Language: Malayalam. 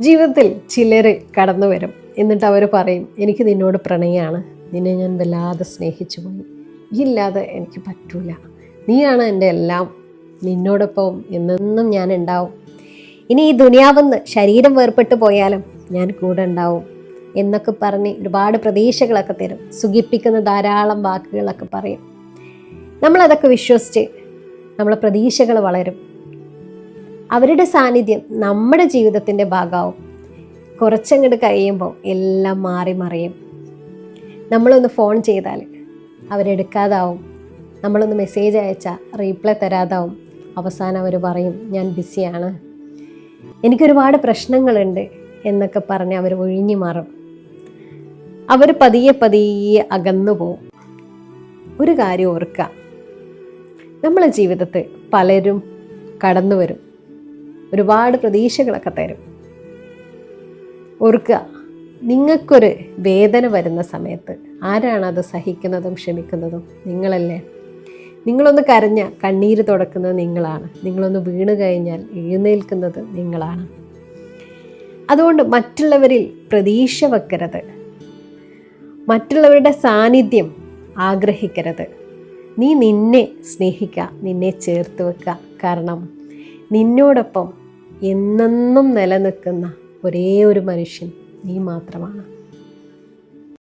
ജീവിതത്തിൽ ചിലർ കടന്നു വരും, എന്നിട്ട് അവർ പറയും, എനിക്ക് നിന്നോട് പ്രണയമാണ്, നിന്നെ ഞാൻ വല്ലാതെ സ്നേഹിച്ചു പോയി, ഇല്ലാതെ എനിക്ക് പറ്റൂല, നീയാണ് എൻ്റെ എല്ലാം, നിന്നോടൊപ്പം എന്നെന്നും ഞാൻ ഉണ്ടാവും, ഇനി ഈ ദുനിയാവെന്ന് ശരീരം വേർപെട്ട് പോയാലും ഞാൻ കൂടെ ഉണ്ടാവും എന്നൊക്കെ പറഞ്ഞ് ഒരുപാട് പ്രതീക്ഷകളൊക്കെ തരും, സുഖിപ്പിക്കുന്ന ധാരാളം വാക്കുകളൊക്കെ പറയും. നമ്മളതൊക്കെ വിശ്വസിച്ച് നമ്മളെ പ്രതീക്ഷകൾ വളരും. അവരുടെ സാന്നിധ്യം നമ്മുടെ ജീവിതത്തിൻ്റെ ഭാഗമാവും. കുറച്ചങ്ങോട്ട് കഴിയുമ്പോൾ എല്ലാം മാറി മറിയും. നമ്മളൊന്ന് ഫോൺ ചെയ്താൽ അവരെടുക്കാതാവും, നമ്മളൊന്ന് മെസ്സേജ് അയച്ചാൽ റീപ്ലൈ തരാതാവും. അവസാനം അവർ പറയും, ഞാൻ ബിസിയാണ്, എനിക്കൊരുപാട് പ്രശ്നങ്ങളുണ്ട് എന്നൊക്കെ പറഞ്ഞ് അവർ ഒഴിഞ്ഞു മാറും. അവർ പതിയെ പതിയെ അകന്നു പോവും. ഒരു കാര്യം ഓർക്കുക, നമ്മളെ ജീവിതത്തിൽ പലരും കടന്നു വരും, ഒരുപാട് പ്രതീക്ഷകളൊക്കെ തരും. ഓർക്കുക, നിങ്ങൾക്കൊരു വേദന വരുന്ന സമയത്ത് ആരാണ് അത് സഹിക്കുന്നതും ക്ഷമിക്കുന്നതും? നിങ്ങളല്ലേ. നിങ്ങളൊന്ന് കരഞ്ഞ കണ്ണീര് തുടക്കുന്നത് നിങ്ങളാണ്, നിങ്ങളൊന്ന് വീണ് കഴിഞ്ഞാൽ എഴുന്നേൽക്കുന്നത് നിങ്ങളാണ്. അതുകൊണ്ട് മറ്റുള്ളവരിൽ പ്രതീക്ഷ വെക്കരുത്, മറ്റുള്ളവരുടെ സാന്നിധ്യം ആഗ്രഹിക്കരുത്. നീ നിന്നെ സ്നേഹിക്കുക, നിന്നെ ചേർത്ത് വെക്കുക. കാരണം നിന്നോടൊപ്പം എന്നെന്നും നിലനിൽക്കുന്ന ഒരേ ഒരു മനുഷ്യൻ നീ മാത്രമാണ്.